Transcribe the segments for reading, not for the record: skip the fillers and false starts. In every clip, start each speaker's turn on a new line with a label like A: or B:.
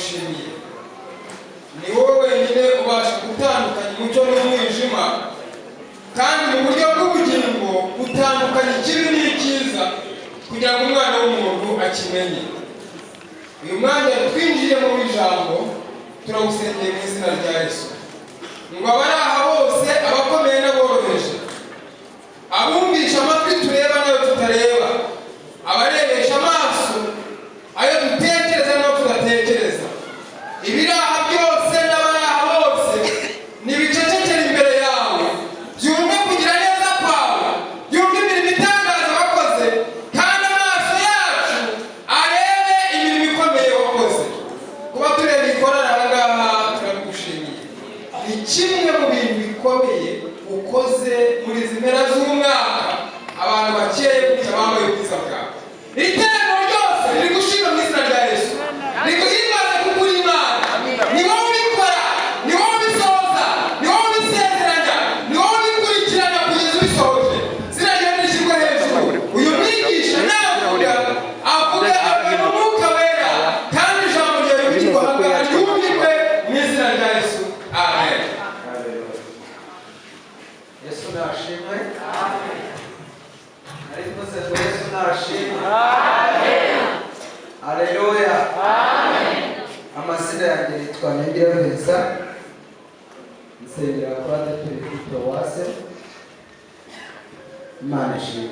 A: turagushimiye. Ni wowe wenyine ubasha gutandukanya umucyo n'umwijima, kandi mu buryo bw'ubugingo utandukanya ikibi n'icyiza kugira ngo umwana w'umuntu akimenye. Uyu mwanya twinjiye mu ijambo turagusengeye mu izina rya Yesu, ngo abari aha bose, abakomeye n'aboroheje, abumvisha amatwi tureba n'ayo tutareba, abarebesha amaso ayo dutekereza n'ayo tudatekereza, ibiri aha byose n'abari aha bose nibicecekera imbere yawe, byumve kugira neza kwawe, byumve imirimo itangaza wakoze, kandi amaso yacu arebe imirimo ikomeye wakoze. Kuba tureba ikorana aha ngaha turabigushimiye. Ni kimwe mu bintu bikomeye ukoze muri izi mpera z'umwaka, abantu bakeye gutya bambaye ubwiza bwawe. Iri teraniro ryose riri gushima mu izina rya Yesu, riri guhimbaza kuko uri Imana. Ni wowe ubikora, ni wowe ubisohoza, ni wowe ubisezeranya, ni wowe ubikurikirana kugeza ubisohoje. Izina ryawe rishyirwe hejuru. Uyu mwigisha navuga avuge mu Mwuka Wera, kandi ijambo ryawe rivugirwa aha ngaha ryumvikwe mu izina rya Yesu. Amen.
B: Yesu nashimwe. Ariko se Yesu nashimwe. Haleluya. Amazina yanjye yitwa Byingenzi, nsengera kwa Paroise. Imana ishimwe.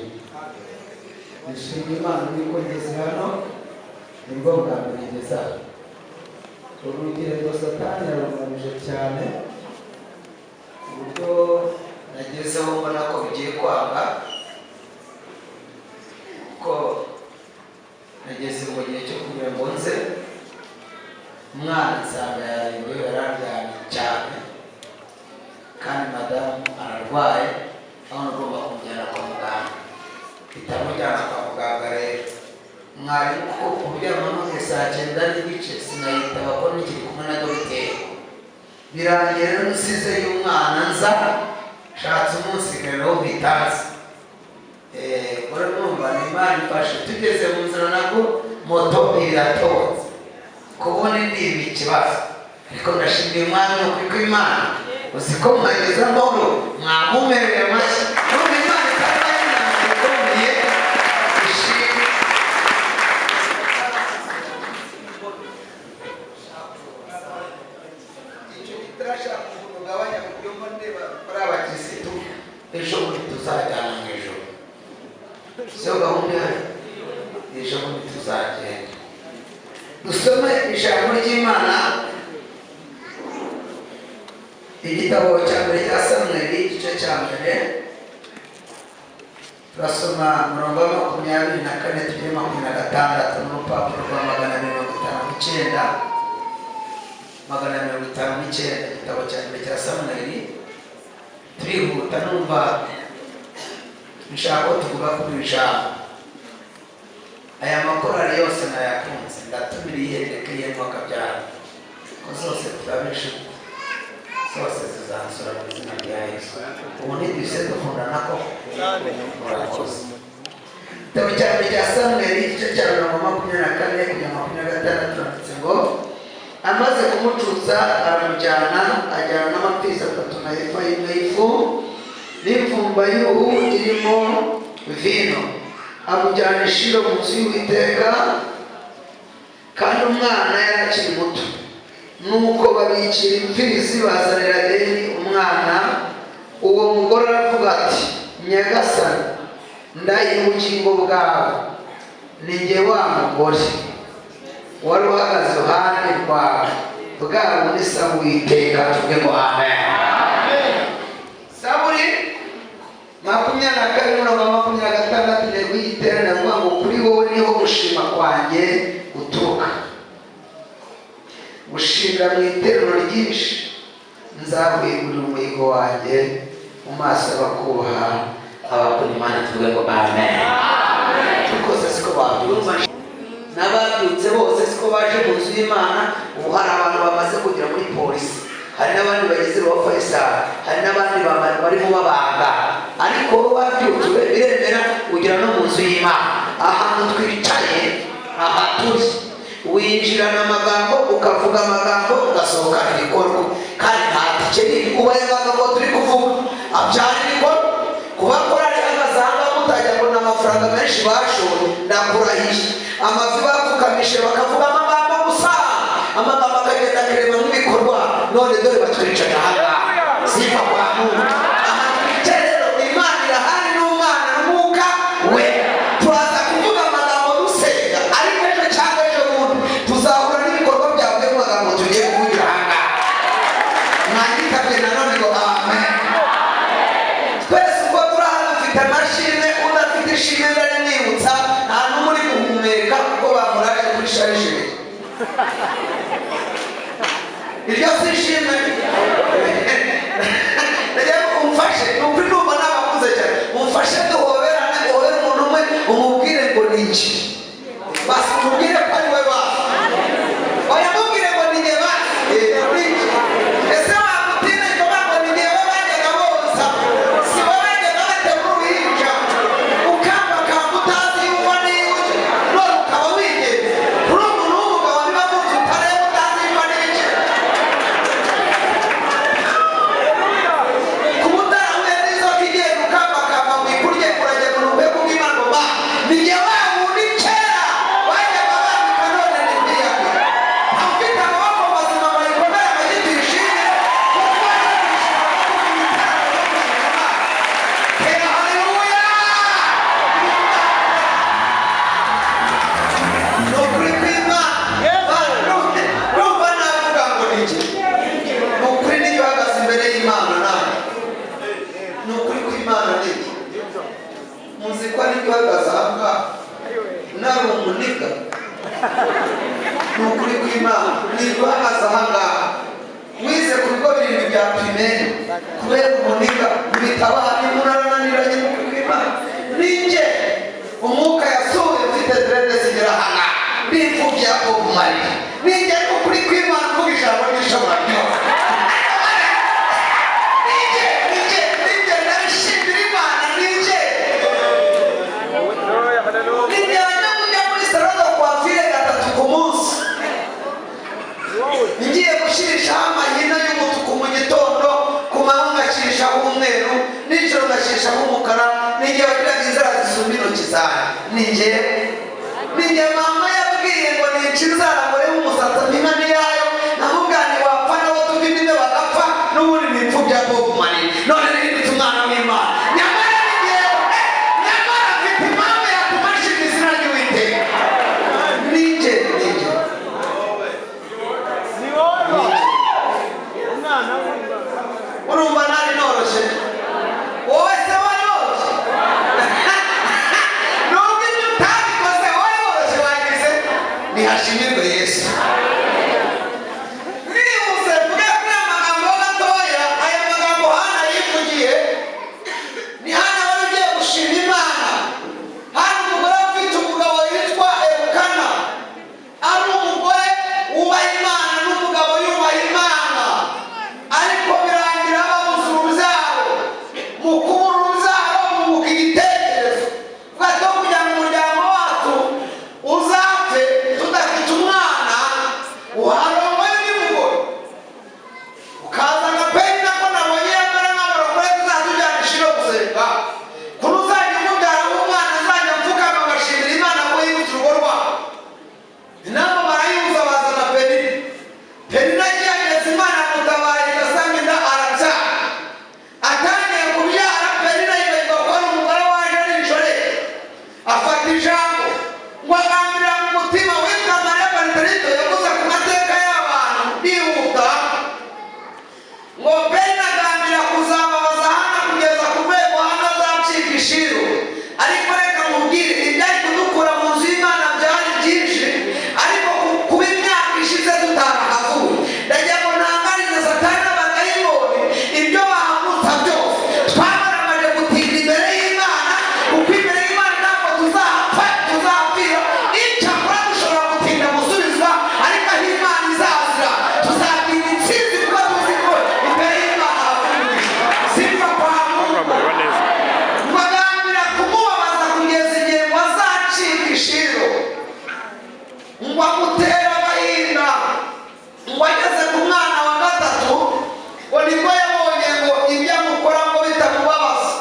B: Nishimye Imana yuko ngeze hano, nibwo bwa mbere ngeze hano. Urugendo Satani yarungamije cyane, ubwo nagezeho mbona ko bigiye kwanga, ko nageze mu gihe cyo kugira ngo nze. Umwana nsanga yararyamye cyane, kandi madamu ararwaye, aho ngomba kumujyana kwa muganga. Itamujyana kwa muganga rero, mwarimu ko kuryama none saa 9:30 sinayitaba ko nikiri kumwe na dogiteri. Birangiye rero nsize y'umwana nza, shatse umunsi rero bitanze. Ora numva ni Imana ifashe. Tugeze mu nzira nabwo moto iratonze, kubona ndibi ikibazo, ariko ndashimira Imana kuko Imana uzi ko mwageze amahoro, mwamumereye amashyi. None Imana itabaye ikomeye, ishimwe. Icyo kitarashaka kugabanya kuburyo ndeba kuri abakirisitu, ejo bundi tuzajyana mu ijoro. Sio gahunda ejo bundi tuzagenda. Dusome ijambo ry'Imana, igitabo cya mbere cya Samuel, igice cya mbere. Turasoma umurongo wa 24 tugeze 26 n'urupapuro rwa 459. 459, igitabo cya mbere cya Samuel. Turihuta numva nshaka tuvuga kuri ijambo. Aya makorari yose nayakunze, ndatumiriye iherekeye mwakabyara ko zose turabishe, zose zizansura mu izina rya Yesu. Ubu ntiduse dukundana ko murakoze. Igitabo cya mbere cya Samuel, igice cya 24 kugeza 26 turanditse ngo, amaze kumucuza aramujyana, ajyana n'amapfizi 3 na efa y'imwe y'ifu n'imvumba y'uruhu irimo vino, amujyana i Shilo mu nzu y'Uwiteka, kandi umwana yari akiri muto. Nuko babikira imfizi bazanira Eli umwana. Uwo mugore aravuga ati, Nyagasani, ndahiye ubugingo bwawe, ni jye wa mugore wari uhagaze iruhande rwawe bwa bundi saba Uwiteka. Tuvuge ngo amen. Zaburi 22:26 ntego y'igiterane avuga ngo, kuri wowe niho gushima kwanjye guturuka. Gushimira mu iteraniro ryinshi, nzahwigurira umuhigo wanjye mu maso y'abakubaha, abakunda Imana. Tuvuge ngo amen. Rwose siko babyumva, n'ababyutse bose siko baje mu nzu y'Imana. Ubu hari abantu bamaze kugera muri polisi, hari n'abandi bageze ba Faisal, hari n'abandi barimo babaga, ariko babyutse biremera kugira no mu nzu y'Imana. Ahantu twicaye, aha turi, winjirana amagambo ukavuga amagambo ugasohoka ibikorwa kandi nta tikeri ubaye amagambo turi kuvuga abyara ibikorwa kuba korari agazanga mutajya ngo n'amafaranga menshi bashoye ndakurahisha amavi bapfukamishe bakavuga amagambo gusa amagambo akagenda akareba nk'ibikorwa none dore batwicaye ahangaha sifa kwa Mungu rero Imana irahari n'umwana n'umwuka we turaza kuvuga amagambo dusenga ariko ejo cyangwa ejo bundi tuzahura n'ibikorwa byawe mu magambo tugiye kuvugira ahangaha mwanyitabye nanone ngo amen twese uko turahana dufite amashimwe udafite ishimwe ndarimwibutsa nta n'umuri guhumeka kuko bamuraje kuri sharijeri iryo si ishimwe umfashe nukuri numva nabakuze cyane umfashe duhoberane uhobere umuntu umwe umubwire ngo ni iki basi umubwire ko ari we basi wayamubwire ngo ni nge basi ese wamutine ngo bako ni nge we bajyaga boza si we bajyaga bategura uruhinja ukamba kamba utazi yuko niyuje none ukaba wigeze kuri umuntu w'umugabo niba muzi utareba utazi yuko niyuje nukuri kw'Imana nirwagaza ahangaha wize ku bigo birindwi bya pirimeri kubera umuniga ibitaba nimunarananiranye nukuri kw'Imana ninjye umwuka yasuye mfite derede zigera ahangaha n'imfubyi ya Bob Marley ninjye nukuri kw'Imana kuko ijambo ry'ishobora ryose ninjye ndabishimira Imana ninjye ngiye gushirishaho amahina y'umutuku mu gitondo ku manywa ngashirishaho umweru nijoro ngashirishaho umukara ninjye wagiraga inzara zisumba intoki zanjye ninjye mama yabwiye ngo nica inzara ngo rebe umusatsi mpima niyayo namubwani wapfa nabo tuvima ine bagapfa n'ubundi ni imfubyi ya Bob Marley none nirindutse umwana w'Imana nyamara mfite impamvu yatuma nshima izina ry'Uwiteka ninjye urumva nari noroshye wowe se waroroshye nubwo ibyo utabikoze waroroshye wagize nihashimirwe Yesu nihuse mvuge kuri aya magambo gatoya aya magambo Hana yivugiye ni Hana wari ugiye gushima Imana hari umugore ufite umugabo witwa Elukana ari umugore wubaha Imana n'umugabo yubaha Imana ariko birangira babuze urubyaro mu kubura urubyaro bunguka igitekerezo bwato kugira ngo umuryango wacu uzapfe tudafite umwana uharongwe n'umugore ukaza agapeni nako nabonye yambara nk'abarokore tuzatujyana ishiro gusenga kuri uzajya umubyara w'umwana azajya mfukama agashimira Imana ko yibutse urugo rwabo inama barayuza bazana Penina ageze Imana mutabaye igasanga inda arabya atangiye kubyara Penina yibagirwa ko ari umugore waje n'inshore afata ijambo ngo agambirira mu mutima witwa Mariya Margarita yavuze ku mateka y'abantu bihuta ngo Penina agambirira kuzababaza Hana kugeza ku rwego Hana azacika ishiro ariko reka mubwire ibyari kudukura mu nzu y'Imana byari byinshi ariko kuba imyaka ishize tutarahavuye ndagira ngo ntangarize Satani n'abadayimoni ibyo bahagutsa byose twabaramaje gutinda imbere y'Imana kuko imbere y'Imana ntabwo tuzapfira icyakora dushobora gutinda gusubizwa ariko aho Imana izazira tuzatinda intsinzi kuko tuzi ko imbere y'Imana havuye simba kwa Mungu bagambira kumubabaza kugeza igihe ngo azacika ishiro ngo amutere nibwo yabonye ngo ibyo amukora ngo bitamubabaza,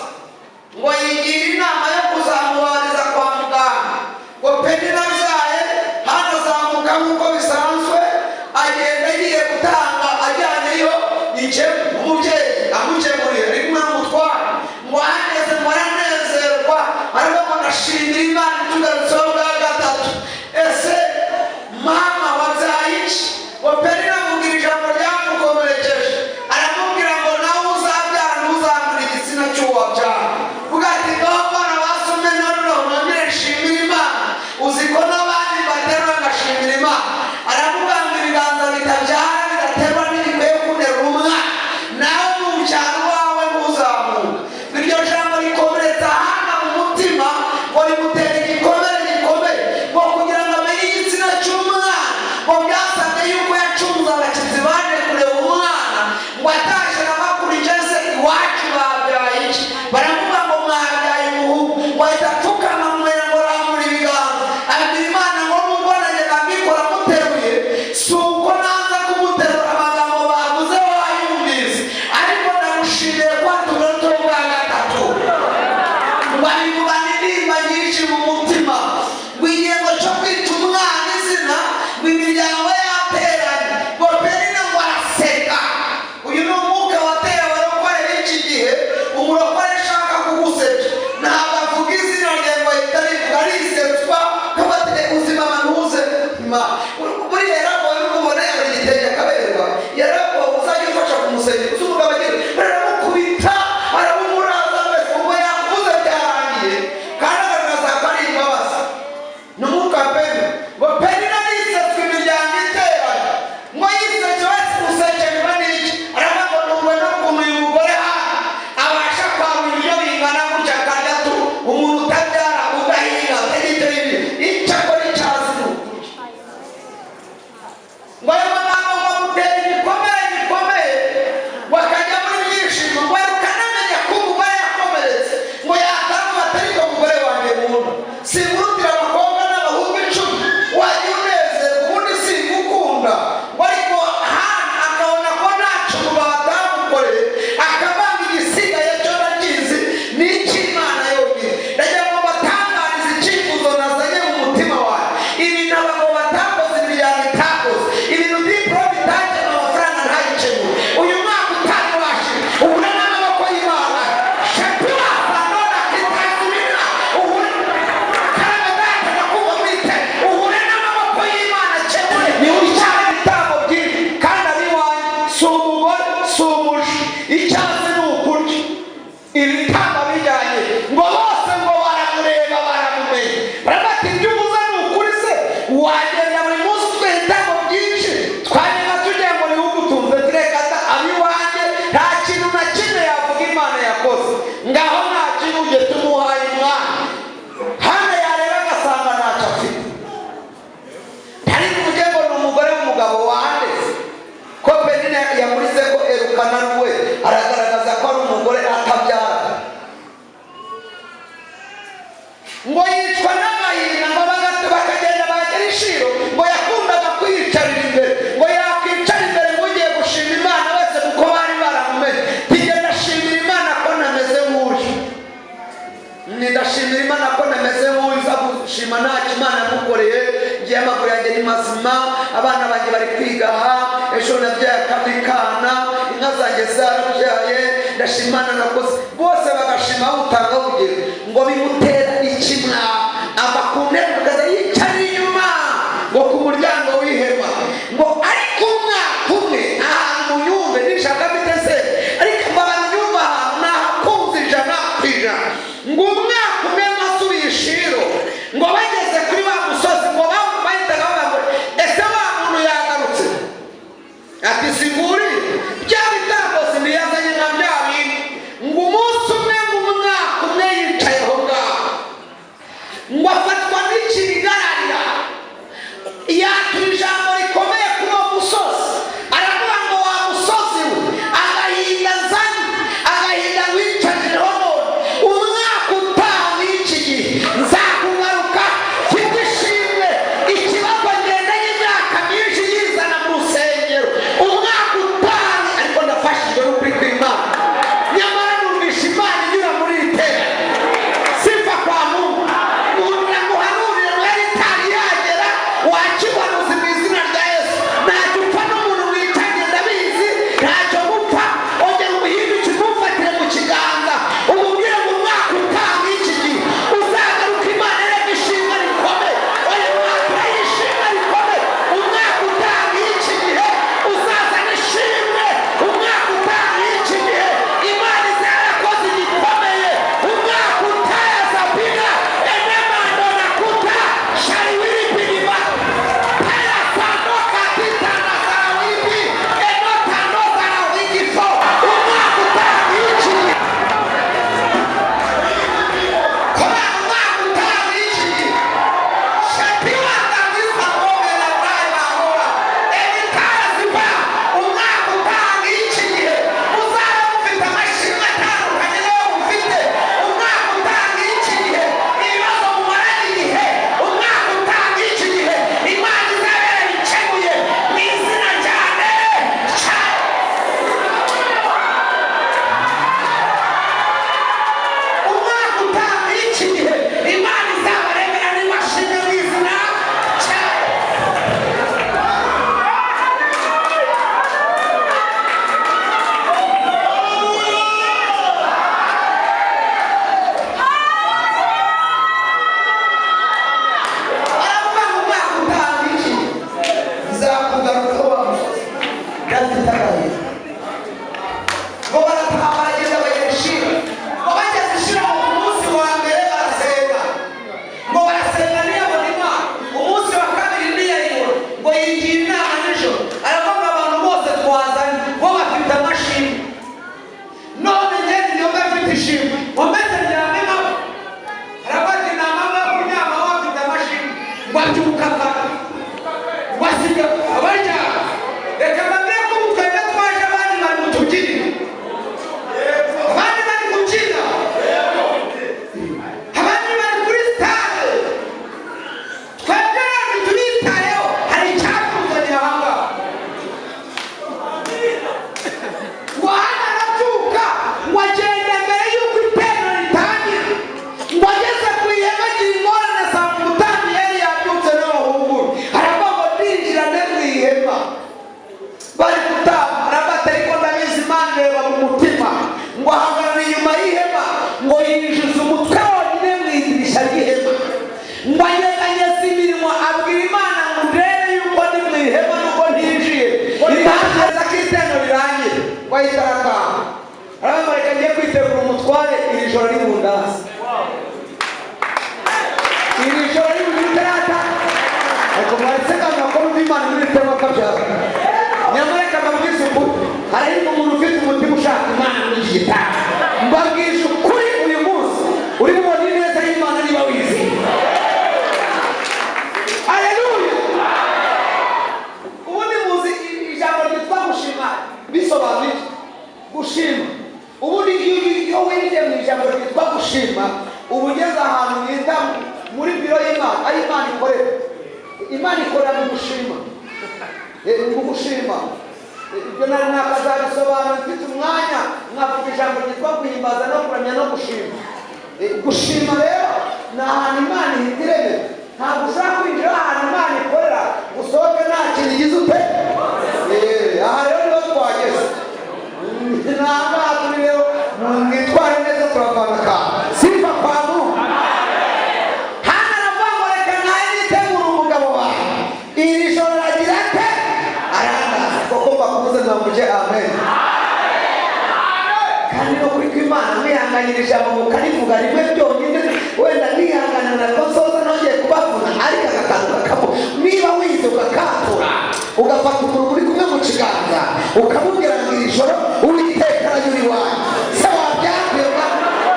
B: ngo yigira inama yo kuzamubariza kwa muganga. ngo Penina byaye hano azamuka nk'uko bisanzwe, agenda agiye gutanga ajyaneyo umubyeyi amugemuriye rimwe amutwara. ngo ahageze ngo aranezerwa, ariko ngo ndashimira Imana tugarutseho bwa gatatu. ese mama wabyaye iki? ngo Penina amubwira ijambo ryamukomerekeje, aramubwira ngo nawe uzabyara ntuzamure igitsina cy'uwabyara. vuga ati ngaho mbona basomye noneho nongere nshimira Imana. uzi ko n'abandi baterwa ngashimira Imana. aravuga ngo ibiganza bitabyara bigaterwa n'igikwiye kunera umwana, nawe n'ubyaro wawe ntuzamuka. iryo jambo rikomeretsa hano mu mutima, ngo rimutera igikomere gikomeye, ngo kugira ngo amenye igitsina cy'umwana. ngo byasabye yuko yacunze abakizi baje kureba umwana, ngo ataje n'abakurikije se iwacu babyaye iki? baravuga ngo mwabyaye umuhungu. ngo ahita apfukama mwera ngo rambura ibiganza, abwira Imana ngo nubwo nanjye nabikora muteruye, si uko naza kumuterura amagambo bavuze wayumvise, ariko ndamushimiye ko atugarutse bwa gatatu. ngo abivugana intimba nyinshi mu mutima, ngo igihembo cyo kwita umwana izina, ngo imiryango yateranye. ngo Penina ngo araseka. uyu ni umwuka wateye abarokore b'iki gihe. umurokore ashaka kugusebya ntabwo avuga izina rye ngo ahita arivuga, arisetswa kabateye ubuzima ntuze. buriya yaragoye n'umubona yambaye igitenge akaberwa, yaragoye uzajya ufasha kumusengera. uzi umugabo agira baramukubita aramumuraza wese ubwo yakuze byarangiye, kandi agaragaza ko ari imbabazi. ni umwuka Penina. ngo Penina yisetswe imiryango iteranye, ngo yisetse wese gusekejwe n'iki? aravuga ngo nubwo no kumenya uyu mugore hano abasha kwambura ibyo bingana gutya akarya tu, umuntu utabyara udahinga ategetse ibi icyakora icyazi ni ukuri. ngo ayo magambo ngo amutera igikomere gikomeye, ngo akajya muri byishimo, ngo ukanamenya ko umugore yakomeretse. ngo yatavuga atari ko umugore wanjye muntu simurutira abakobwa n'abahungu 10, wajya unezerwa ubundi simukunda. ngo ariko hano akabona ko ntacyo umugabo atamukoreye, akavanga igisigaye cyo nakizi ni icy'Imana yonyine. ndagira ngo batangarize icyifuzo nazanye mu mutima wawe. ibintu abagabo batakoze imiryango itakoze, ibintu diporome itangiye amafaranga ntayikemure. uyu mwaka utabibashe uhure n'amaboko y'Imana. shapira sanona kitazimina uhure karabadata nakuba mwite uhure n'amaboko y'Imana kemure. ni ucyari ibitambo byinshi kandi abiwanyu si umugore si umuji, icyazi ni ukurya ibitambo bijyanye. ngo bose ngo baramureba baramumenya, barabati ibyo uvuze ni ukuri se? wagenda buri munsi ufite ibitambo byinshi, twanyuma tugira ngo ni ugutunze turekata abiwanjye nta kintu na kimwe yavuga Imana yakoze. ngaho nta kintu ujye tumuhaye umwana hano yareba agasanga ntacyo afite. ntari kuvuge ngo ni umugore w'umugabo wandeze ko Penina yamuritse ko erukana rwe aragaragaza ko ari umugore atabyara. ngo yicwa n'agahinda, ngo bakagenda bagera ishiro. ngo yakundaga kwiyicarira imbere, ngo yakwicara imbere ngo ugiye gushima Imana wese kuko bari baramumenye. ntigenda ashimira Imana ko nameze nk'uje, ndashimira Imana ko nameze nk'uza gushima ntacyo Imana yamukoreye. ngiye amaguru yanjye ni mazima, abana banjye bari kwiga aha, ejo nabyaye akandi kana, inka zanjye zarabyaye, ndashima Imana nakoze. bose bagashima utanga urugero. ngo bimutera ikimwa, ava ku ntebe akaza yicara inyuma ngo ku muryango w'ihema. ngo ariko umwaka umwe ahantu mu nyumve nishaka mfite se, ariko mbabana nyumva ahantu nahakunze 100%. ngo umwaka umwe mwasubiye ishiro, ngo bageze kuri wa musozi, ngo bahitaga bavuga ngo ese wa muntu yagarutse? ati siguri bya bitambo siniyazanye na bya bindi. ngo umunsi umwe mu mwaka umwe yicaye aho ngaho, ngo afatwa n'ikiri wakibanuzi mu izina rya Yesu. Ntacyo upfa n'umuntu wicanye ndabizi, ntacyo mupfa. Ongera umuhindukire umufatire mu kiganza umubwire ngo umwaka utaha iki gihe uzagaruka Imana irema ishimwe rikomeye. Uyu mwaka y'ishimwe rikomeye. Umwaka utaha iki gihe uzazana ishimwe. Umwaka utaha iki gihe Imana izaba yakoze igikomeye. Umwaka utaha Sabina enemando nakuta shari wiripiniba aya sando katita na sarawipi enota no sarawigifo. Umwaka utaha iki gihe kora umwaka utaha iki gihe shapiwa kabisa ngomela rai mahora emitaziba. Umwaka utaha iki gihe uzaba ufite amashimwe atandukanye n'ayo ufite. Umwaka utaha iki gihe ibibazo mumaranye igihe. Umwaka utaha iki gihe Imana izaba yarabikemuye mu izina cyane cyane. Umwaka utaha iki gihe Imana izabaremera n'imashini mu izina cyane. Aravuga ngo umwaka utaha iki izakugarukaho wa musozi yazitagaye. Ngo barataha baragenda bagera ishira. Ngo bageze ishira ku munsi wa mbere barasenga. Ngo barasenga ntiyabona Imana. Umunsi wa kabiri ntiyayibona. Ngo yigira inama nijoro. Aravuga ngo abantu bose twazanye bo bafite amashimwe. None njye niyo mfite ishimwe. Wameze njyane nabo. Aravuga ati nama kuryama wafite amashimwe. Ngo abyuka kare. Ngo asiga abaryama. Reka mbabwire ko ubu twebwe twaje abandi bari mu tubyiniro. Abandi bari kubyina. Abandi bari kuri stade. Twebwe rero ntitubitayeho. Hari icyatuzaniye aha ngaha. Ngo hano arabyuka. Ngo agenda mbere y'uko iteraniro ritangira. Ngo ageze ku ihema agira ingorane asanga umutambyi yari yabyutse n'abahungu. Aravuga ngo ndinjirane mu ihema. Bari gutaha. Aravuga ati ariko ndabizi Imana ireba mu mutima. Ngo ahagarara inyuma y'ihema. Ngo yinjiza umutwe wonyine mu idirishya ry'ihema. Ngo anyeganyeze iminwa abwira Imana ngo ndebe yuko ndi mu ihema n'ubwo ntinjiye. Ntekereza ko iteraniro rirangira. Ngo ahita arataha. Aravuga ngo reka ngiye kwitegura umutware iri joro ribundaza. Iri joro ribundaza. Ariko mwaretse kandi bakora Imana muri tema kabyara. Nyamara reka mbabwize ukuri. Hari umuntu ufite umutima ushaka Imana muri iki gitabo. Mbabwije ukuri uyu munsi uri bubone ineza y'Imana niba wizeye. Haleluya. Ubundi muzi ijambo ryitwa gushima bisobanuye gushima. Ubundi iyo winjiye mu ijambo ryitwa gushima uba ugeze ahantu bita muri biro y'Imana aho Imana ikorera. Imana ikorera mu gushima. Mu gushima ibyo nari nakazabisobanura mfite umwanya mwavuga ijambo ryitwa guhimbaza no kuramya no gushima. Gushima rero ni ahantu Imana ihita iremera. Ntabwo ushaka kwinjira ahantu Imana ikorera usohoke nta kintu igize ute. Aha rero niho twageze. Ntahangaha turi rero mwitware neza turavana akantu simba kwa Mungu. Hano aravuga ngo reka nawe nitegura umugabo wawe iri joro aragira ate arangaza koko mbakubuze mwambuje amen. Kandi no kuri kw'Imana mwihanganyira ijambo mukarivuga rimwe byonyine wenda nihangana na kosoza nongeye kubavuna ariko agakantu kakamo. Niba wize ugakatura ugafata umuntu uri kumwe mu kiganza ukamubwira ngo iri joro Uwiteka aranyura iwanyu. Se wabyakwiye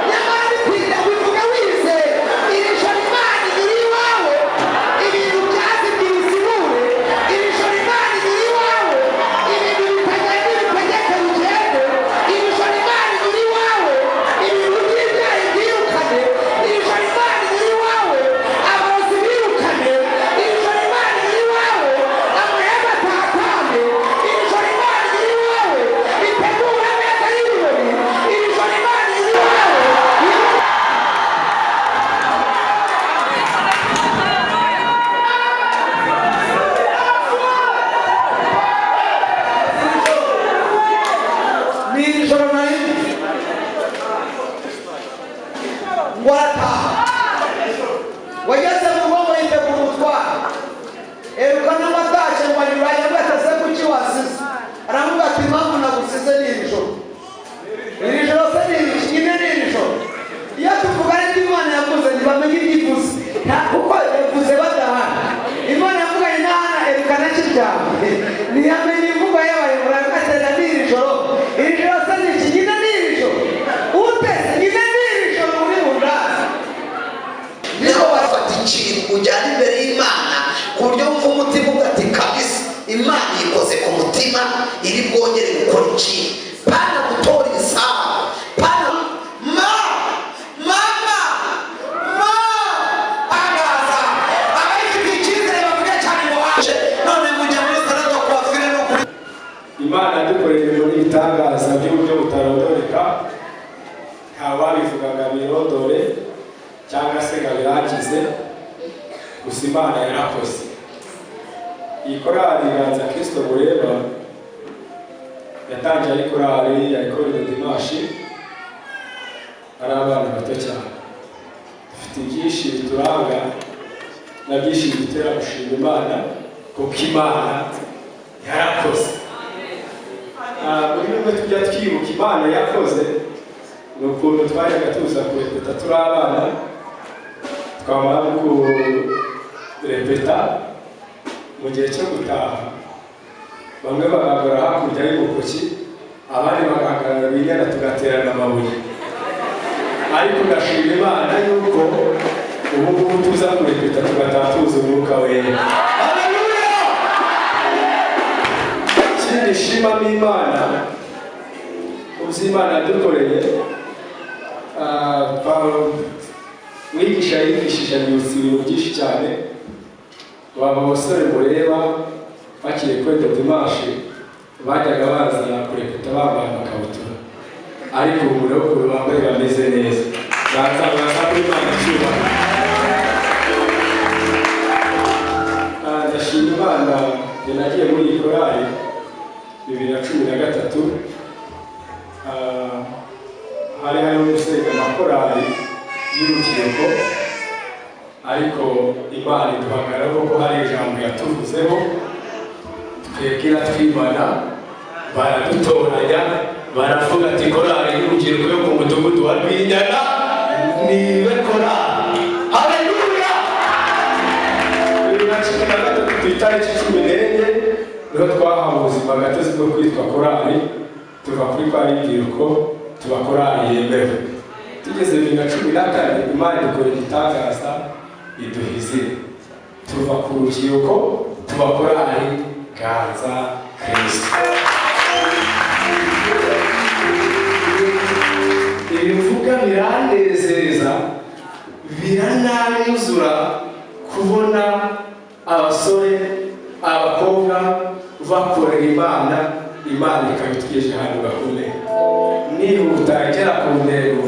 B: nyamara bikwiriye kubivuga wizeye. Iri joro Imana iri iwawe. Ibintu byazibye ibisigure. Iri joro Imana iri iwawe. Ibintu bitagenda bitegeke bigende. Iri joro Imana iri iwawe. Ibintu by'ibyaha byirukane. Iri joro Imana iri iwawe. Abarozi birukane. Iri joro Imana iri iwawe. Amahembe atakane. Iri joro Imana iri iwawe. Bitegure
C: Imana yarakoze. Iyi korali Ganza Kristo mureba yatangiye ari korali ya Ecole de Dimanche, ari abana bato cyane. Dufite byinshi bituranga na byinshi bitera gushima Imana kuko Imana yarakoze. Muri bimwe tujya twibuka Imana yakoze ni ukuntu twajyaga tuza kurepeta turi abana, twamara kurepeta mu gihe cyo gutaha bamwe bagahagarara hakurya y'umukoki, abandi bagahagarara binyana tugaterana amabuye. Ariko ndashima Imana yuko ubu ngubu tuza kurepeta tugataha tuzi umwuka wera. Haleluya! Ikindi shimamo Imana Imana yadukoreye, mwigisha yigishije ibintu byinshi cyane. Waba abasore mureba bakiri Ecole de Dimanche bajyaga baza kurepeta bambaye amakabutura, ariko ubu rero bambaye bameze neza. Baza kuri Imana cyubahiro. Ndashima Imana nagiye muri iyi korali 2013. Hari gusenga amakorali y'urubyiruko, ariko Imana iduhagarara kuko hari ijambo yatuvuzeho, twebwira twibana, baradutoranya, baravuga ati korali y'urubyiruko yo ku mudugudu wa Rwinyana niwe korali. Haleluya! 2013 ku itariki 14 niho twahawe ubuzima gatozi bwo kwitwa korali, tuva kuri kwa rubyiruko tuba korali yemewe. Tugeze 2014 Imana idukora igitangaza iduha izina, tuva ku rubyiruko tuba korali Ganza Kristo. Ibivuga biranezeza, birananyuzura kubona abasore abakobwa bakorera Imana, Imana ikabitugejeje ahantu gakomeye. Niba utagera ku ntego,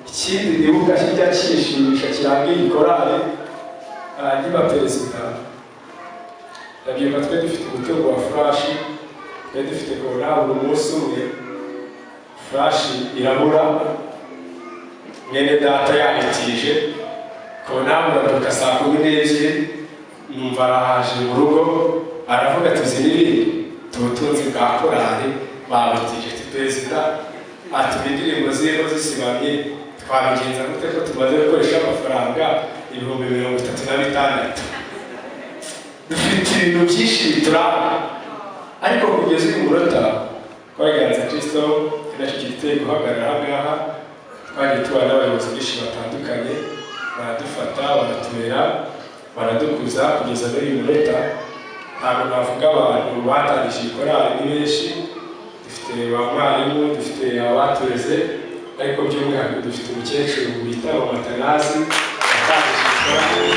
C: ikindi nibuka kijya kishimisha kiranga iyi korali, niba perezida ndabyibuka twe dufite umutego wa furashi, twe dufite korona buri munsi umwe, furashi irabura, mwene data yahitije korona buraduka saa 12, numva arahaje mu rugo aravuga tuzi n'ibindi tubutunzi bwa korali babutije. Perezida ati indirimbo ziriho zisibamye twabigenza gute ko tumaze gukoresha amafaranga 36,000. Dufite ibintu byinshi bituranga, ariko kugeza uyu munota Ganza Kristo nacyo giteye guhagarara aha ngaha. Twagiye tubana n'abayobozi benshi batandukanye, baradufata, baratubera, baradukuza kugeza muri uyu munota. Ntabwo navuga abantu batangije iyi korali ni benshi, dufite ba mwarimu, dufite abatureze, ariko by'umwihariko dufite umukecuru bita Matanazi yatangije iyi korali.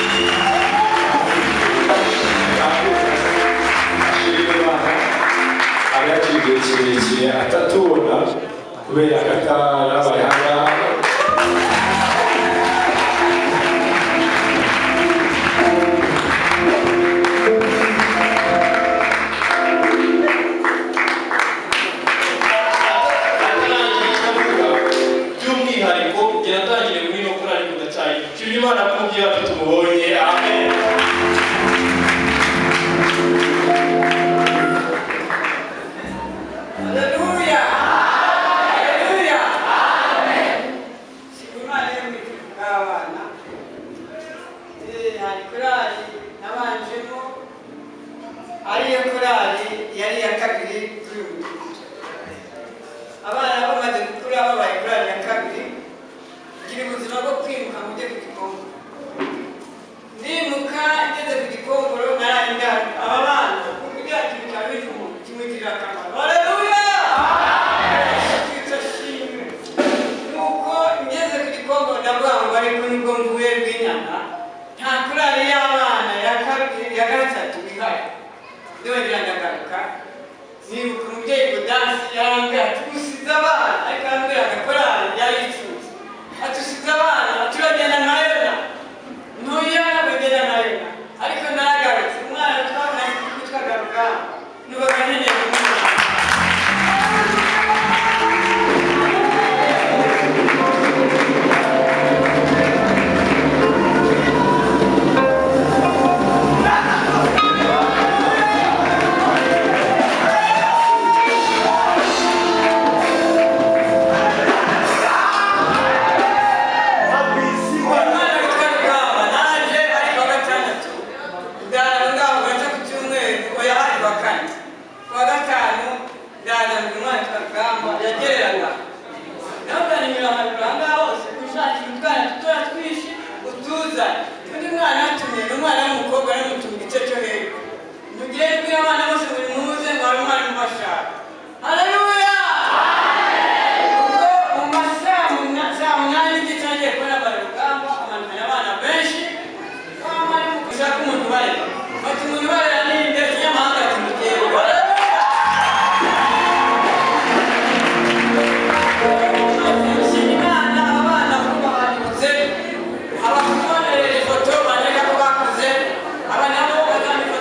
C: Agaciye igihe kirekire atatubona kubera ko atarabaye aha ngaha. By'umwihariko yatangiye muri no korali kudacaye. Shimira Imana ko mubyeyi wacu tumubonye. Amen.
D: Ariko yagereraga nawe nimero ahantu hose gushakira utwana dutoya twishi utuzane undi mwana yatumye n'umwana w'umukobwa n'umutumye igice cyo hejuru ntugire kubwira abana bose buri muze ngo hari umwana mubashaka haleluya ubwo mu masaha munani n'igice nagiye kubona abarugamba amanukanya abana benshi bamara mu gushaka umuntu bareba bati umuntu bareba ni imbere kinyamahanga tumutera abakubonera ifoto baneka ko bakuze aba nabo bazamika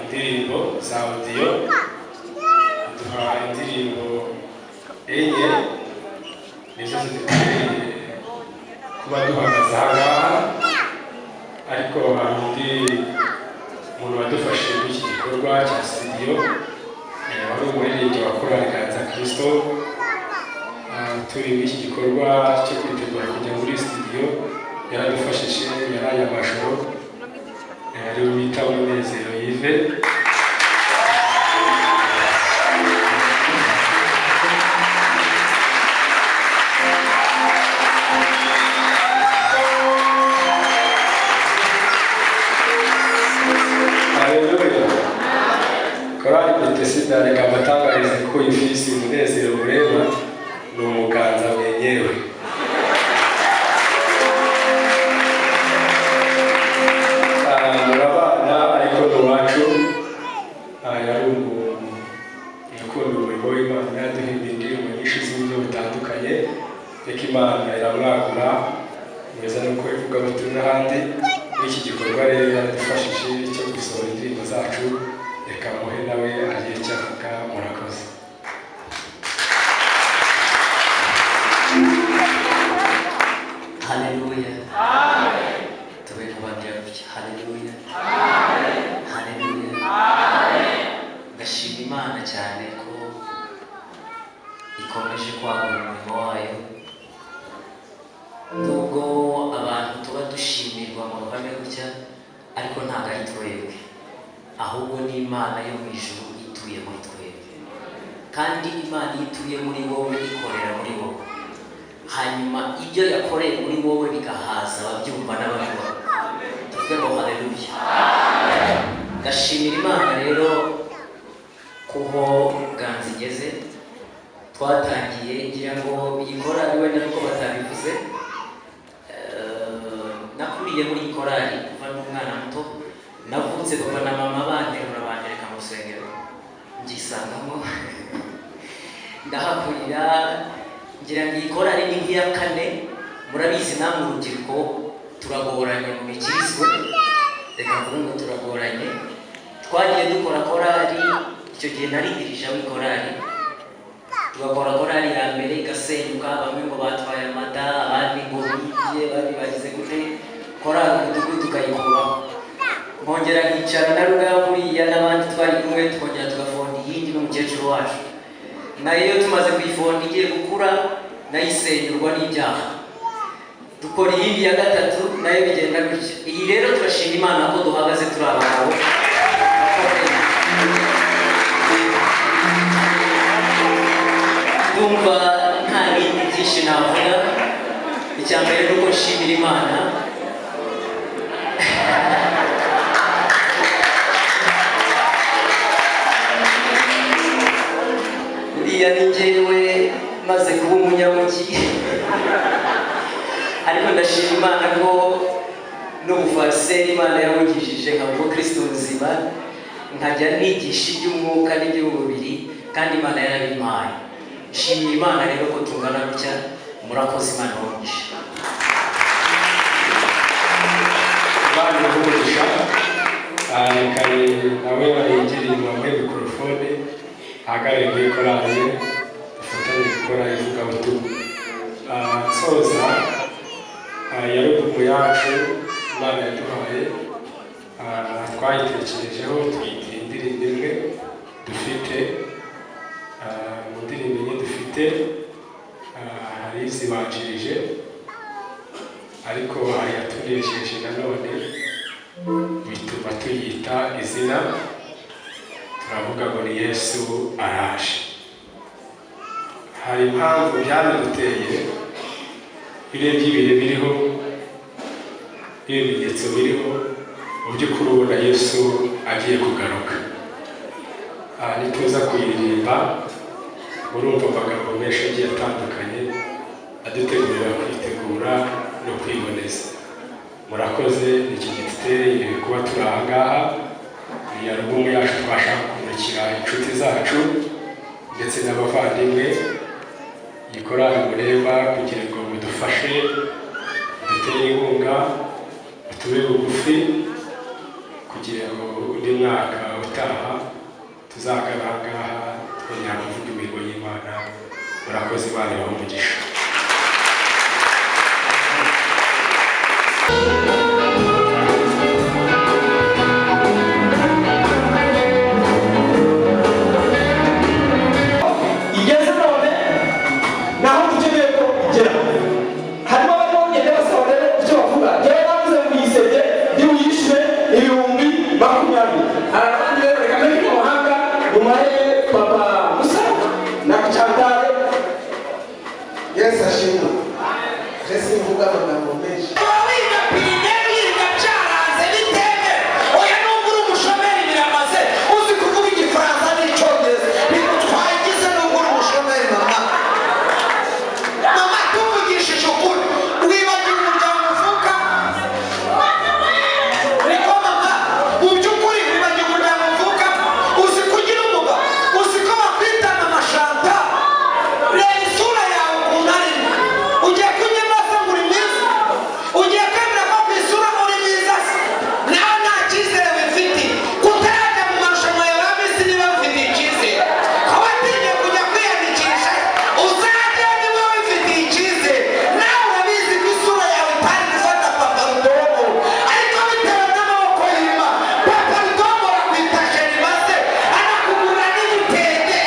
C: indirimbo za audio, duha indirimbo enye nizo ziduteye kuba duhagaze ahangaha, ariko hari undi muntu wadufashije muri iki gikorwa cya studio, wari umuririmbyi wa Paroise Gatsata Kristo. Turi muri iki gikorwa cyo kwitegura kujya muri studio, yaradufashije, yaraye amashoro, ari wita Umunezero Yive. Korali Betesida reka mbatangarize ko ifisi Umunezero mureba ni umuganza mwenyewe. Murabana ariko n'uwacu yari ukunda umurimo w'Imana, yaduhimba indirimbo nyinshi z'uburyo butandukanye, reka Imana iramwagura meza nuko ivuga butumwa n'ahandi. Muri iki gikorwa rero yaradufashije cyo gusohora indirimbo zacu, reka muhe nawe agiye cyavuga. Murakoze.
E: Haleluya. Amen. Tubeke kubabwira gutya. Haleluya. Amen. Haleluya. Amen. Ndashima Imana cyane ko ikomeje kwagura umurimo wayo. Nubwo abantu tuba dushimirwa mu ruhame gutya, ariko ntabwo ari twebwe, ahubwo ni Imana yo mu ijuru ituye muri twebwe. Kandi Imana ituye muri wowe ikorera muri wowe, hanyuma ibyo yakoreye muri wowe bigahaza ababyumva n'ababibona. Tuvuge ngo haleluya. Ndashimira Imana rero kuho Ganza igeze. Twatangiye ngira ngo iyi korali wenda nuko batabivuze, nakuriye muri iyi korali kuva n'umwana muto. Navutse papa na mama banterura bantereka mu rusengero, ngisangamo ndahakurira. Ngira ngo iyi korali ni nk'iya kane. Murabizi namwe urubyiruko turagoranye mu mikirizwe, reka mvuge ngo turagoranye. Twagiye dukora korali, icyo gihe naridirije w'ikorali, tugakora korali ya mbere igasenyuka, bamwe ngo batwaye amata, abandi ngo bibye, abandi bagize gute, korali umudugudu tukayikuraho. Nkongera nkicara na Rugaburiya n'abandi twari kumwe, tukongera tugafonda iyindi n'umukecuru wacu. Nayo iyo tumaze kuyifonda igiye gukura, nayo isenyurwa n'ibyaha. Dukora iyindi ya gatatu, nayo bigenda gutya. Iyi rero turashima Imana ko duhagaze turi abagabo. Ndumva nta bindi byinshi navuga. Icya mbere ni uko nshimira Imana. Uriya ni njyewe maze kuba umunyamujyi, ariko ndashima Imana ko n'ubufariseri Imana yabugishije nkaba Kristo muzima, nkajya nigisha iby'umwuka n'iby'umubiri, kandi Imana yarabimpaye. Nshimira Imana rero ko tungana gutya. Murakoze, Imana ibahe.
C: Imana ibahe. Kare nawe barengera muri mikorofone, ahagarariye muri korali, dufatanye gukora ivugabutumwa. Nsoza yari ubumu yacu Imana yaduhaye, twayitekerejeho twiyita indirimbo imwe dufite. Mu ndirimbo enye dufite hari izibanjirije, ariko hari yatunesheje nanone bituma tuyita izina. Turavuga ngo ni Yesu araje. Hari impamvu byaduteye, birebye ibihe biriho, ibimenyetso biriho, mu by'ukuri ubona Yesu agiye kugaruka. Nituza kuyiririmba, urumva amagambo menshi agiye atandukanye adutegurira kwitegura no kwiboneza. Murakoze. Iki giterane kuba turi aha ngaha, ni alubumu yacu twashaka kumurikira inshuti zacu ndetse n'abavandimwe. Iyi korali mureba kugira ngo mudufashe, dutere inkunga, tube bugufi kugira ngo undi mwaka ubutaha tuzagaragara twongera kuvuga imirimo y'Imana. Murakoze, Imana ibahe umugisha.
F: igeze none naho dukeneye ko igera. Harimo abarimu bagenda basaba rero icyo bavuga. Njyewe navuze ngo yisebye ntiwiyishyure 20,000. Abandi rero reka mbere mu mahanga mumaye papa Musa na Chantal.
B: Yesu ashimwe. Yesu mvuga amagambo menshi.
F: Wiga pine wiga byaranze biteme. Oya n'uburi umushomeri biramaze. Uzi kuvuga igifaransa n'icyongereza.
B: Twagize n'uburi umushomeri mama.
F: Mama tuvugishije ukuri. Wibagiwe umuryango uvuka. Niko mama. Mu by'ukuri wibagiwe umuryango uvuka. Uzi kugira umugabo. Uzi ko bakwitana amashanta. Reba isura yawe ukuntu ari. Ugiye kunyemeza ngo uri mwiza. Ugiye kwemera ko ku isura uri mwiza se. Nawe nta cyizere wifitiye. Kutarajya mu marushanwa ya ba Miss niba wifitiye icyizere. Ko watinye kujya kwiyandikisha. Uzajya niba wifitiye icyizere. Nawe urabizi ko isura yawe itari gufata papa rudomo. Ariko bitewe n'amaboko y'Imana. Papa rudomo arakwita sheri maze. Anakugurira n'igitenge.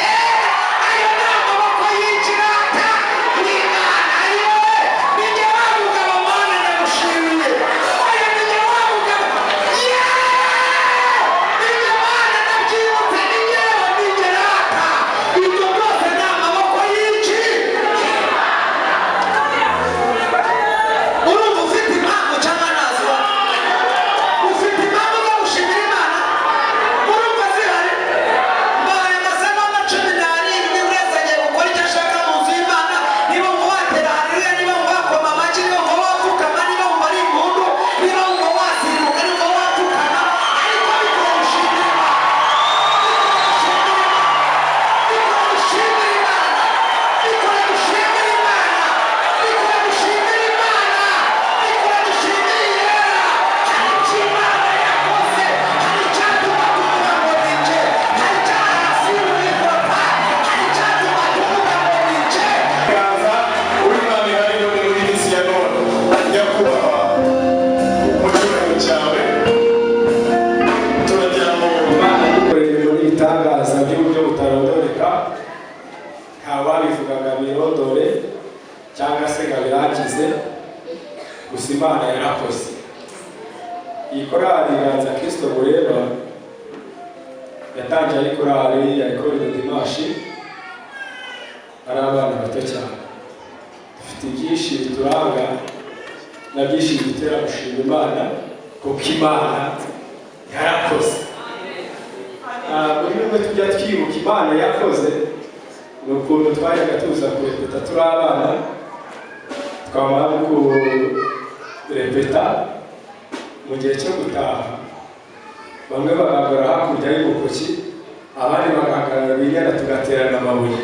F: Ayo ni amaboko y'ikirata. Ni Imana yewe. Ni jye wa mugabo Mana ndagushimiye. Oya ni jye wa mugabo. Yeee! Ni jye Mana ndabyibutse. Ni jyewe ni jye rata. Ibyo byose ni amaboko y'iki. Urumva ufite impamvu cyangwa ntazo? Ufite impamvu zo gushimira Imana? Urumva zihari? Mbaye amasegonda 17 uretse agiye gukora icyo ashaka mu nzu y'Imana. Niba wumva watera haleluya, niba wumva wakoma amashyi, niba wumva wapfukama, niba wumva ari impundu, niba wumva wasimbuka, niba wumva wapfukama, ariko bikora gushimira Imana. Bikora gushimira Imana. Bikora gushimira Imana. Bikora gushimira Imana. Bikora gushimira Imana. Hari icyo Imana yakoze. Hari icyatuma tuvuga ngo ni jye. Hari icyahasiwe wifata. Hari icyatuma tuvuga ngo ni jye.
C: Ganza w'Imana ari muri minsi ya none. Nyakubahwa mu cyubahiro cyawe turagira ngo Imana dukorere muri ibitangaza by'uburyo butarondoreka. Ntawabivugaga birondore cyangwa se ngo birangize, gusa Imana yarakoze. Iyi korali Ganza Kristo mureba yatangiye ari korali ya Ecole de Dimanche, ari abana bato cyane. Dufite byinshi bituranga na byinshi bitera gushima Imana kuko Imana yarakoze. Muri bimwe tujya twibuka Imana yakoze ni ukuntu twajyaga tuza kurepeta turi abana, twamara kurepeta mu gihe cyo gutaha bamwe bagahagarara hakurya y'ubukoki, abandi bagahagarara binyana tugaterana amabuye.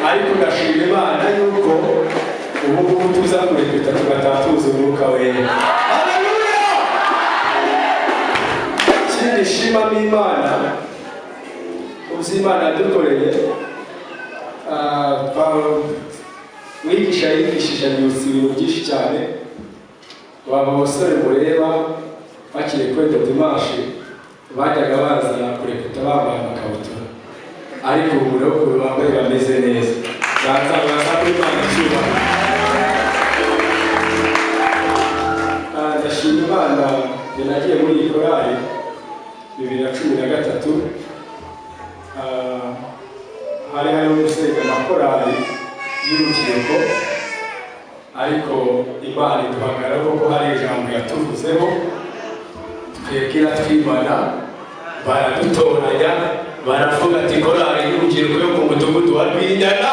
C: Ariko ndashima Imana yuko ubu ngubu tuza kurepeta tugataha tuzi umwuka wera. Haleluya! Ikindi shimamo Imana uzi Imana yadukoreye, mwigisha yigishije yibutsa ibintu byinshi cyane. Baba abasore mureba bakiri kuri Dimanche bajyaga baza kurepeta bambaye amakabutura, ariko ubu rero ukuntu bambaye bameze neza. Ganza kuri Imana cyubahiro. Ndashima Imana nagiye muri iyi korali 2013. Hari hariho gusenga amakorali y'urubyiruko, ariko Imana iduhagarara kuko hari ijambo yatuvuzeho twebwe twimana, baradutoranya baravuga ati korali y'urubyiruko yo ku mudugudu wa Rwinyana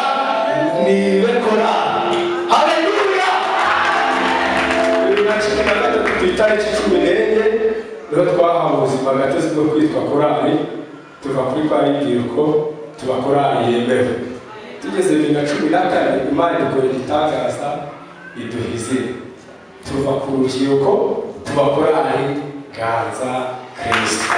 C: nibe korali. Haleluya! 2013 ku itariki 14 niho twahawe ubuzima gatozi bwo kwitwa korali, tuva kuri kwa rubyiruko tuba korali yemewe. Tugeze 2014 Imana idukorera igitangaza iduha izina, tuva ku rubyiruko tuba korali Ganza Kristo.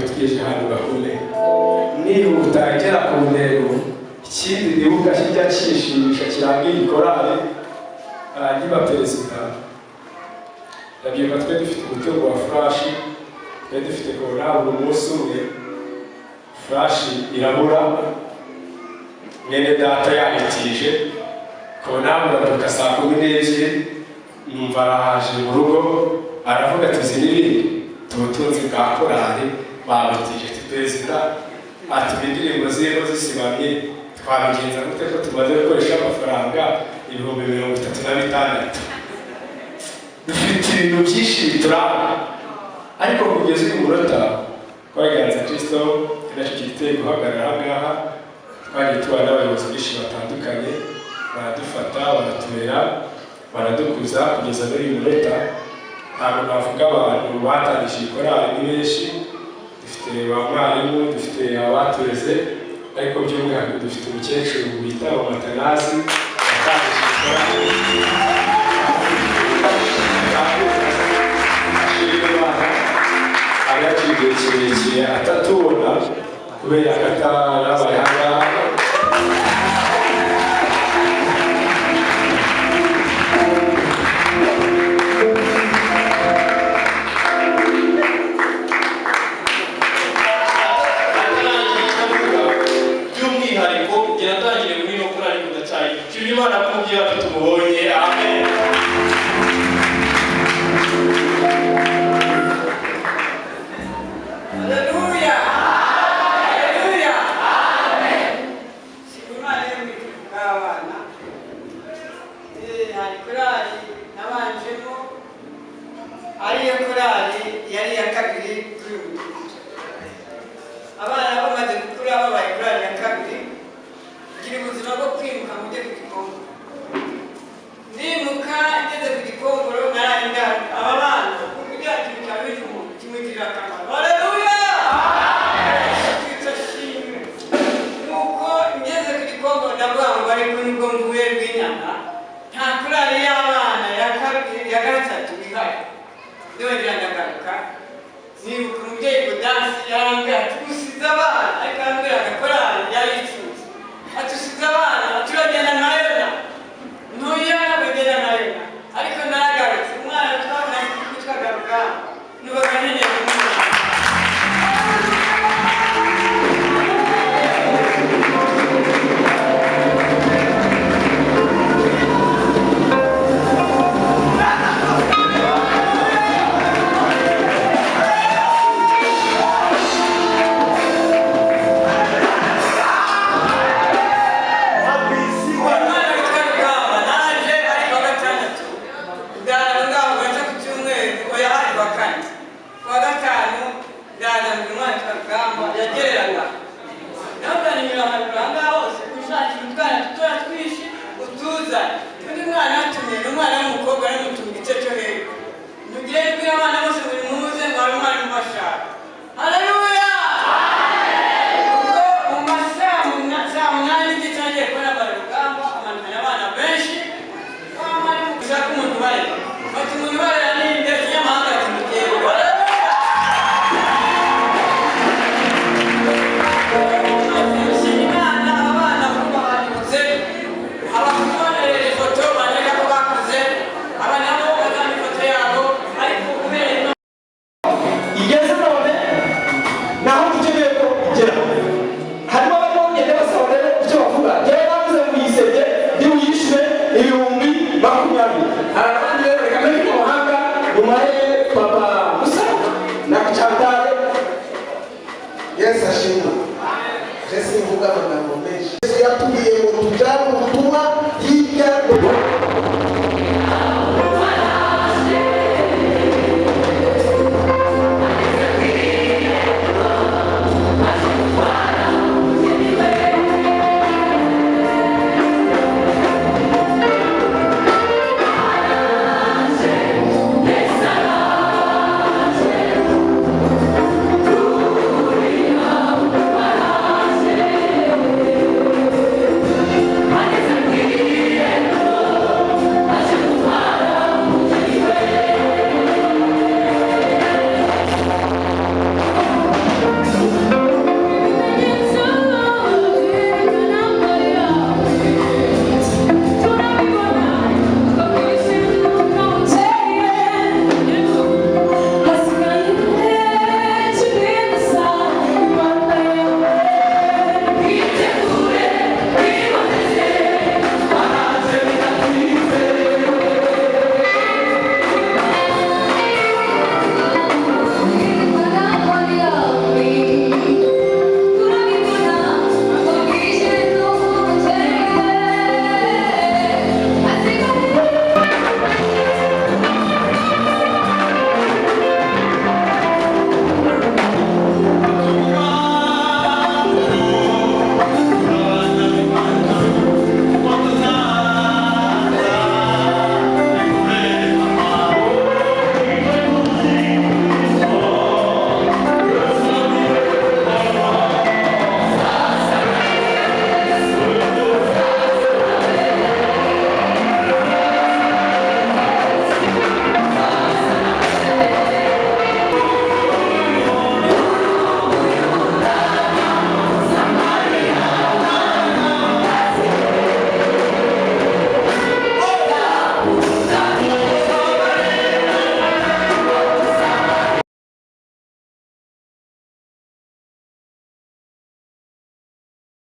C: tugeze hano gahunda nihuta igera ku ntego. Ikindi nibuka kijya kishimisha kirangira ikorale niba perezida ndabyuka twe dufite umutego wa flashi, twe dufite korali umunsi umwe flashi irabura, mwene data yahitije konamura duka saa 12 numva araje mu rugo aravuga ati zinibiri tubutunzi bwa korali babitije ati perezida ati indirimbo zero zisibamye twabigenza gute ko tumaze gukoresha amafaranga 36,000. Dufite ibintu byinshi bituranga, ariko kugeza uyu munota Paroise Gatsata Kristo irashyigikiye guhagarara aha ngaha. Twagiye tubana n'abayobozi benshi batandukanye baradufata baratubera baradukuza kugeza muri uyu munota. Ntabwo navuga abantu batangije korali ni benshi, dufite ba mwarimu, dufite abatureze, ariko by'umwihariko dufite umukecuru bita Matanazi watangije korali kirekire atatubona kubera katarabaye ahangaha.
G: by'umwihariko yatangiye muri no korali kudacaye cy'Imana Imana kumubwira ati tumubonye. Amen.
F: Yes, ashimwe. Jesse mvuga amagambo